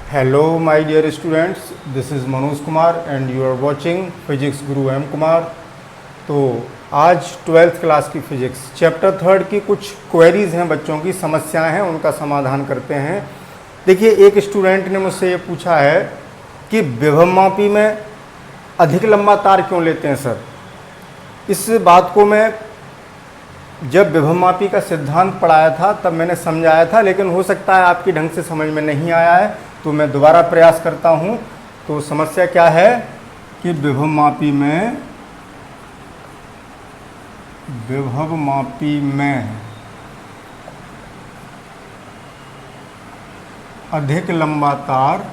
Hello my dear students, this is Manoj Kumar and you are watching Physics Guru M Kumar। तो आज 12th class की physics chapter 3 की कुछ queries हैं, बच्चों की समस्याएं हैं, उनका समाधान करते हैं। देखिए, एक स्टूडेंट ने मुझसे ये पूछा है कि विभवमापी में अधिक लंबा तार क्यों लेते हैं सर। इस बात को मैं जब विभवमापी का सिद्धांत पढ़ाया था तब मैंने समझाया था, लेकिन हो सकता है आपकी ढंग से समझ में नहीं आया है, तो मैं दोबारा प्रयास करता हूँ। तो समस्या क्या है कि विभवमापी में अधिक लंबा तार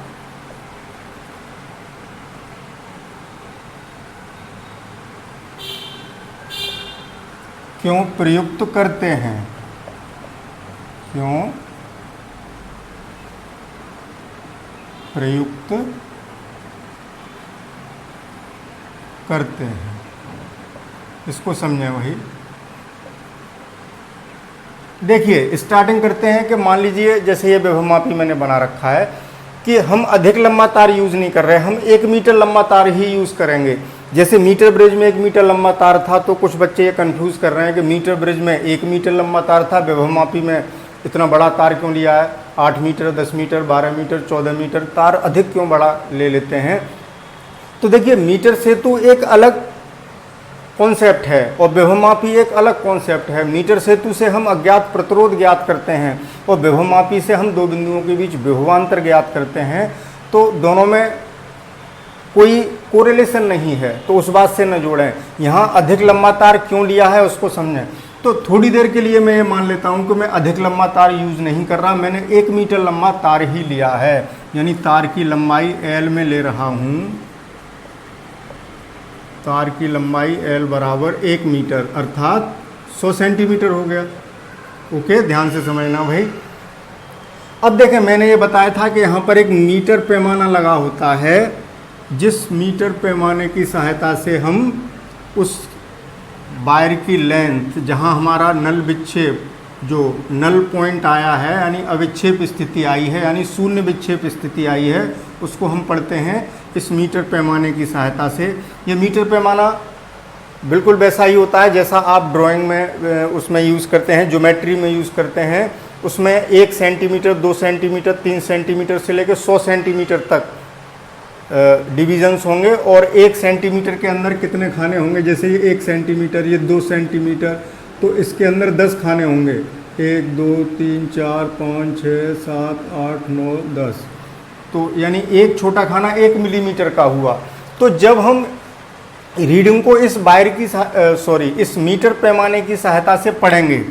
क्यों प्रयुक्त करते हैं, क्यों प्रयुक्त करते हैं, इसको समझें। वही देखिए, स्टार्टिंग करते हैं कि मान लीजिए जैसे ये विभवमापी मैंने बना रखा है कि हम अधिक लंबा तार यूज़ नहीं कर रहे हैं, हम 1 मीटर लंबा तार ही यूज़ करेंगे। जैसे मीटर ब्रिज में 1 मीटर लंबा तार था, तो कुछ बच्चे ये कंफ्यूज कर रहे हैं कि मीटर ब्रिज में 1 मीटर लंबा तार था, विभवमापी में इतना बड़ा तार क्यों लिया है, 8 मीटर, 10 मीटर, 12 मीटर, 14 मीटर, तार अधिक क्यों बड़ा ले लेते हैं। तो देखिए, मीटर सेतु एक अलग कॉन्सेप्ट है और विभवमापी एक अलग कॉन्सेप्ट है। मीटर सेतु से हम अज्ञात प्रतिरोध ज्ञात करते हैं और विभवमापी से हम दो बिंदुओं के बीच विभवांतर ज्ञात करते हैं। तो दोनों में कोई कोरिलेशन नहीं है, तो उस बात से न जोड़ें। यहाँ अधिक लंबा तार क्यों लिया है उसको समझें। तो थोड़ी देर के लिए मैं ये मान लेता हूँ कि मैं अधिक लंबा तार यूज़ नहीं कर रहा, मैंने 1 मीटर लंबा तार ही लिया है, यानी तार की लंबाई L में ले रहा हूँ। तार की लंबाई L बराबर 1 मीटर अर्थात 100 सेंटीमीटर हो गया। ओके, ध्यान से समझना भाई। अब देखें, मैंने ये बताया था कि यहाँ पर एक मीटर पैमाना लगा होता है, जिस मीटर पैमाने की सहायता से हम उस वायर की लेंथ, जहाँ हमारा नल विक्षेप, जो नल पॉइंट आया है यानी अविक्षेप स्थिति आई है, यानी शून्य विक्षेप स्थिति आई है, उसको हम पढ़ते हैं इस मीटर पैमाने की सहायता से। ये मीटर पैमाना बिल्कुल वैसा ही होता है जैसा आप ड्राइंग में उसमें यूज़ करते हैं, ज्योमेट्री में यूज़ करते हैं। उसमें 1 सेंटीमीटर, 2 सेंटीमीटर, 3 सेंटीमीटर से लेकर 100 सेंटीमीटर तक डिवीजन्स होंगे और 1 सेंटीमीटर के अंदर कितने खाने होंगे। जैसे ये 1 सेंटीमीटर, ये 2 सेंटीमीटर, तो इसके अंदर 10 खाने होंगे। 1 2 3 4 5 6 7 8 9 10, तो यानी एक छोटा खाना 1 मिलीमीटर का हुआ। तो जब हम रीडिंग को इस वायर की इस मीटर पैमाने की सहायता से पढ़ेंगे,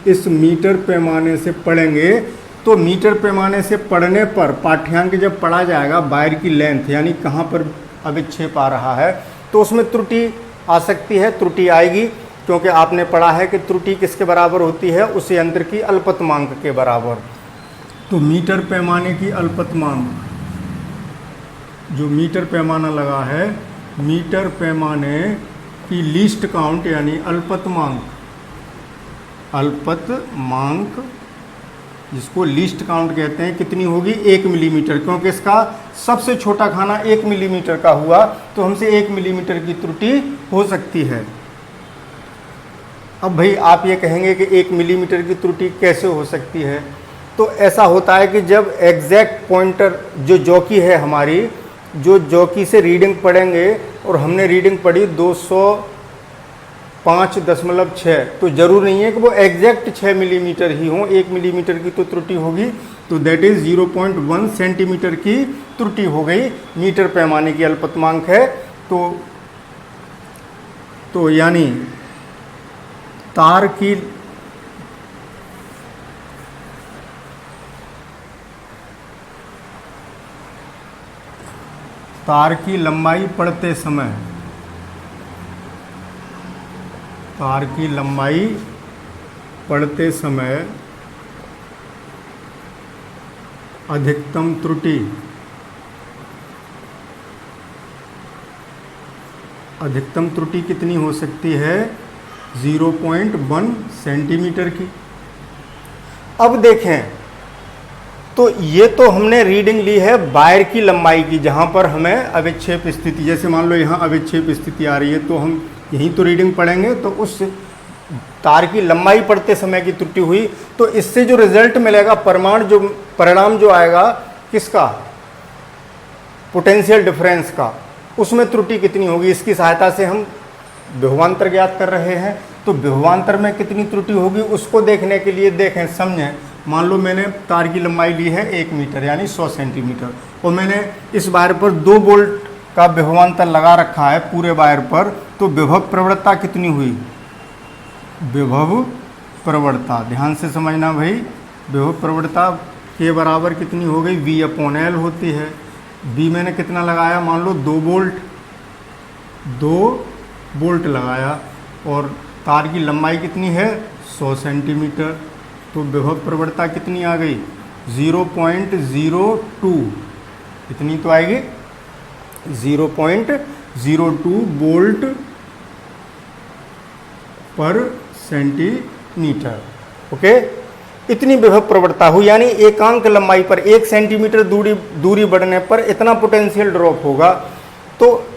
इस मीटर पैमाने से पढ़ेंगे, तो मीटर पैमाने से पढ़ने पर पाठ्यांक जब पढ़ा जाएगा वायर की लेंथ, यानी कहाँ पर अविक्षेप आ रहा है, तो उसमें त्रुटि आ सकती है, त्रुटि आएगी, क्योंकि आपने पढ़ा है कि त्रुटि किसके बराबर होती है, उस यंत्र की अल्पतमांक के बराबर। तो मीटर पैमाने की अल्पतमांक, जो मीटर पैमाना लगा है, मीटर पैमाने की लीस्ट काउंट यानी अल्पतमांक, अल्पतमांक जिसको लीस्ट काउंट कहते हैं, कितनी होगी 1 मिलीमीटर, क्योंकि इसका सबसे छोटा खाना 1 मिलीमीटर का हुआ, तो हमसे 1 मिलीमीटर की त्रुटि हो सकती है। अब भाई आप ये कहेंगे कि 1 मिलीमीटर की त्रुटि कैसे हो सकती है। तो ऐसा होता है कि जब एग्जैक्ट पॉइंटर, जो जॉकी है हमारी, जो जॉकी से रीडिंग पढ़ेंगे और हमने रीडिंग पढ़ी 205.6, तो ज़रूर नहीं है कि वो एग्जैक्ट 6 मिलीमीटर ही हो, 1 मिलीमीटर की तो त्रुटि होगी। तो दैट इज़ 0.1 सेंटीमीटर की त्रुटि हो गई, मीटर पैमाने की अल्पतमांक है। तो यानी तार की लंबाई पढ़ते समय, तार की लंबाई पढ़ते समय अधिकतम त्रुटि, अधिकतम त्रुटि कितनी हो सकती है, 0.1 सेंटीमीटर की। अब देखें तो तो ये तो हमने रीडिंग ली है वायर की लंबाई की, जहाँ पर हमें अविक्षेप स्थिति, जैसे मान लो यहाँ अविक्षेप स्थिति आ रही है तो हम यहीं तो रीडिंग पढ़ेंगे, तो उस तार की लंबाई पढ़ते समय की त्रुटि हुई, तो इससे जो रिजल्ट मिलेगा परिणाम जो आएगा किसका, पोटेंशियल डिफरेंस का, उसमें त्रुटि कितनी होगी, इसकी सहायता से हम विभवांतर ज्ञात कर रहे हैं। तो विभवांतर में कितनी त्रुटि होगी उसको देखने के लिए देखें, समझें। मान लो मैंने तार की लंबाई ली है 1 मीटर यानी 100 सेंटीमीटर, और मैंने इस वायर पर 2 वोल्ट का विभवांतर लगा रखा है पूरे वायर पर, तो विभव प्रवणता कितनी हुई, विभव प्रवणता, ध्यान से समझना भाई, विभव प्रवणता के बराबर कितनी हो गई, V/L होती है। V मैंने कितना लगाया, मान लो 2 वोल्ट लगाया, और तार की लंबाई कितनी है 100 सेंटीमीटर, तो विभव प्रवणता कितनी आ गई 0.02, इतनी तो आएगी 0.02 वोल्ट पर सेंटीमीटर। ओके, इतनी विभव प्रवणता हुई, यानी एकांक लंबाई पर 1 सेंटीमीटर दूरी बढ़ने पर इतना पोटेंशियल ड्रॉप होगा। तो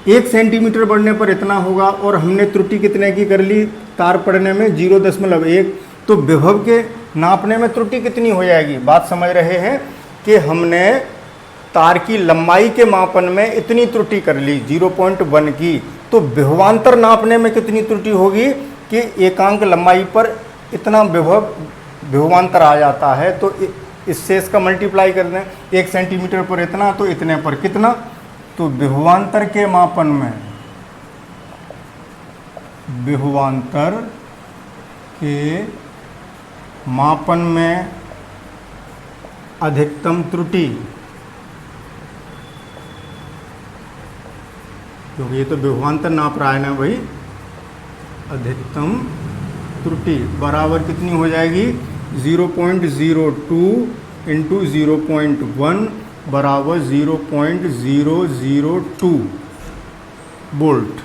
1 सेंटीमीटर बढ़ने पर इतना होगा, और हमने त्रुटि कितने की कर ली, तार पढ़ने में 0.1, तो विभव के नापने में त्रुटि कितनी हो जाएगी। बात समझ रहे हैं कि हमने तार की लंबाई के मापन में इतनी त्रुटि कर ली 0.1 की, तो विभवांतर नापने में कितनी त्रुटि होगी कि एकांक लंबाई पर इतना विभवांतर आ जाता है। तो इससे इसका मल्टीप्लाई कर दें, 1 सेंटीमीटर पर इतना, तो इतने पर कितना, तो विभवांतर के मापन में, विभवांतर के मापन में अधिकतम त्रुटि, क्योंकि ये तो विभवांतर नाप रहा है ना भाई, अधिकतम त्रुटि बराबर कितनी हो जाएगी 0.02 इंटू 0.1 बराबर 0.002 वोल्ट।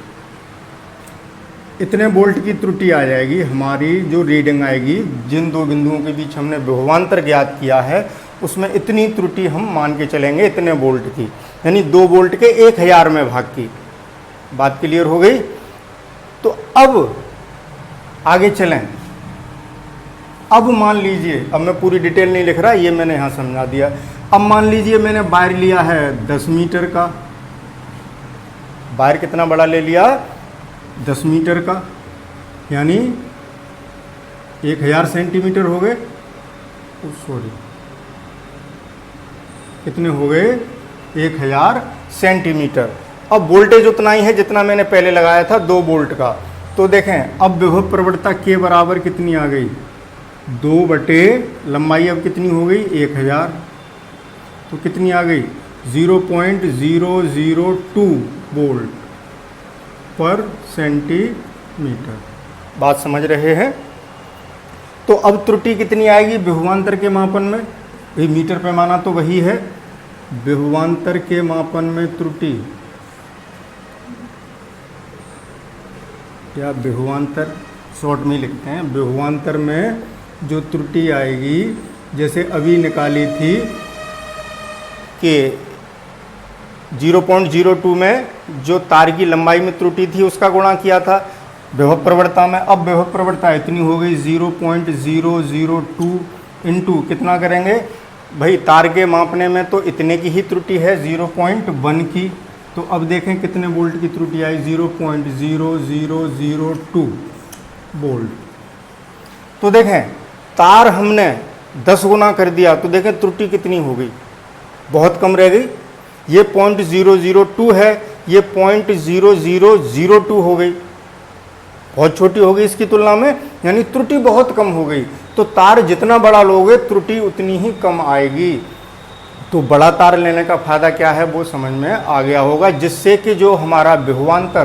इतने वोल्ट की त्रुटि आ जाएगी हमारी, जो रीडिंग आएगी जिन 2 बिंदुओं के बीच हमने विभवांतर ज्ञात किया है उसमें इतनी त्रुटि हम मान के चलेंगे, इतने वोल्ट की, यानी 2 वोल्ट के 1000 में भाग की। बात क्लियर हो गई। तो अब आगे चलें। अब मान लीजिए, अब मैं पूरी डिटेल नहीं लिख रहा, ये मैंने यहाँ समझा दिया। अब मान लीजिए मैंने वायर लिया है 10 मीटर का, वायर कितना बड़ा ले लिया 10 मीटर का, यानी 1000 सेंटीमीटर हो गए, सॉरी कितने हो गए 1000 सेंटीमीटर। अब वोल्टेज उतना ही है जितना मैंने पहले लगाया था 2 वोल्ट का। तो देखें अब विभव प्रवणता के बराबर कितनी आ गई 2 बटे लंबाई अब कितनी हो गई 1000, तो कितनी आ गई 0.002 वोल्ट पर सेंटीमीटर। बात समझ रहे हैं। तो अब त्रुटि कितनी आएगी विभवांतर के मापन में, ये मीटर पैमाना तो वही है, विभवांतर के मापन में त्रुटि या विभवांतर शॉर्ट में लिखते हैं, विभवांतर में जो त्रुटि आएगी, जैसे अभी निकाली थी कि 0.02 में जो तार की लंबाई में त्रुटि थी उसका गुणा किया था विभव प्रवणता में। अब विभव प्रवणता इतनी हो गई 0.002 इंटू कितना करेंगे भाई, तार के मापने में तो इतने की ही त्रुटि है 0.1 की, तो अब देखें कितने वोल्ट की त्रुटि आई 0.0002 वोल्ट। तो देखें तार हमने 10 गुना कर दिया, तो देखें त्रुटि कितनी हो गई, बहुत कम रह गई। ये 0.002 है, ये 0.0002 हो गई, बहुत छोटी हो गई इसकी तुलना में, यानी त्रुटि बहुत कम हो गई। तो तार जितना बड़ा लोगे त्रुटि उतनी ही कम आएगी। तो बड़ा तार लेने का फ़ायदा क्या है वो समझ में आ गया होगा, जिससे कि जो हमारा विभवांतर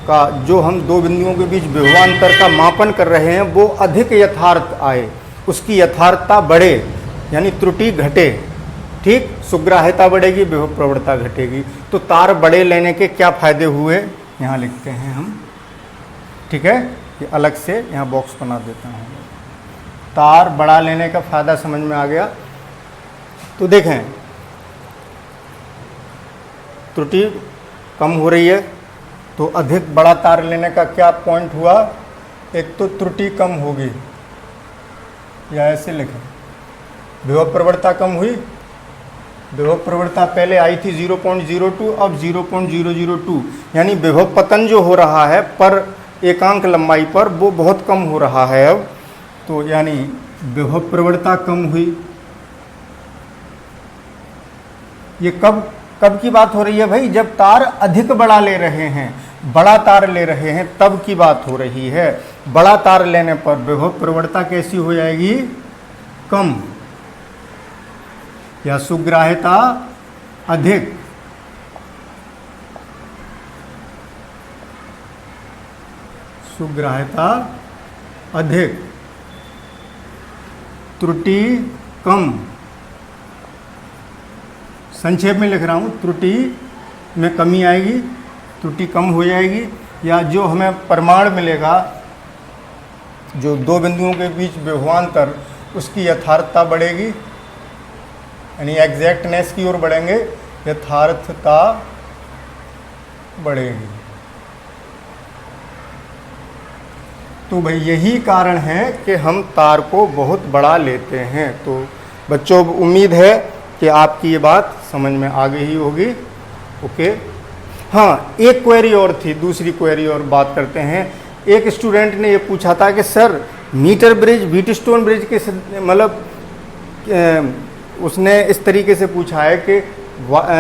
का, जो हम 2 बिंदुओं के बीच विभवांतर का मापन कर रहे हैं वो अधिक यथार्थ आए, उसकी यथार्थता बढ़े, यानी त्रुटि घटे। ठीक, सुग्राह्यता बढ़ेगी, विभव प्रवणता घटेगी। तो तार बड़े लेने के क्या फ़ायदे हुए यहाँ लिखते हैं हम, ठीक है, ये अलग से यहाँ बॉक्स बना देता हूँ। तार बड़ा लेने का फ़ायदा समझ में आ गया तो देखें त्रुटि कम हो रही है, तो अधिक बड़ा तार लेने का क्या पॉइंट हुआ, एक तो त्रुटि कम होगी, या ऐसे लिखें विभव प्रवणता कम हुई। विभव प्रवणता पहले आई थी 0.02, अब 0.002, यानी विभव पतन जो हो रहा है पर एकांक लंबाई पर वो बहुत कम हो रहा है अब, तो यानी विभव प्रवणता कम हुई। ये कब की बात हो रही है भाई, जब तार अधिक बड़ा ले रहे हैं, बड़ा तार ले रहे हैं तब की बात हो रही है। बड़ा तार लेने पर विभव प्रवणता कैसी हो जाएगी, कम, या सुग्राह्यता अधिक। सुग्राह्यता अधिक, त्रुटि कम। संक्षेप में लिख रहा हूँ, त्रुटि में कमी आएगी, त्रुटि कम हो जाएगी, या जो हमें परिमाण मिलेगा जो दो बिंदुओं के बीच विभवांतर, उसकी यथार्थता बढ़ेगी, यानी एग्जैक्टनेस की ओर बढ़ेंगे, यथार्थता बढ़ेगी। तो भाई यही कारण है कि हम तार को बहुत बड़ा लेते हैं। तो बच्चों उम्मीद है कि आपकी ये बात समझ में आ गई ही होगी। ओके, हाँ एक क्वेरी और थी, दूसरी क्वेरी और बात करते हैं। एक स्टूडेंट ने ये पूछा था कि sir metre bridge Wheatstone bridge के मतलब उसने इस तरीके से पूछा है कि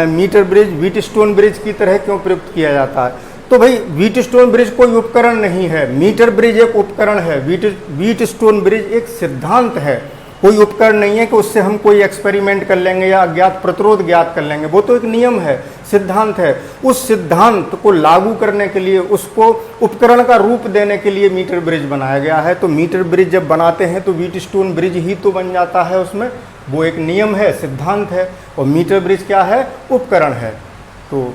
मीटर ब्रिज व्हीटस्टोन ब्रिज की तरह क्यों प्रयुक्त किया जाता है। तो भाई व्हीटस्टोन ब्रिज कोई उपकरण नहीं है, मीटर ब्रिज एक उपकरण है, व्हीटस्टोन ब्रिज एक सिद्धांत है, कोई उपकरण नहीं है कि उससे हम कोई एक्सपेरिमेंट कर लेंगे या अज्ञात प्रतिरोध ज्ञात कर लेंगे। वो तो एक नियम है, सिद्धांत है। उस सिद्धांत को लागू करने के लिए, उसको उपकरण का रूप देने के लिए मीटर ब्रिज बनाया गया है। तो मीटर ब्रिज जब बनाते हैं तो व्हीटस्टोन ब्रिज ही तो बन जाता है उसमें, वो एक नियम है, सिद्धांत है। और मीटर ब्रिज क्या है, उपकरण है। तो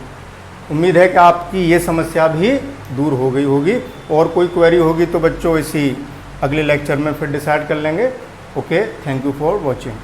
उम्मीद है कि आपकी ये समस्या भी दूर हो गई होगी। और कोई क्वेरी होगी तो बच्चों इसी अगले लेक्चर में फिर डिसाइड कर लेंगे। Okay, thank you for watching.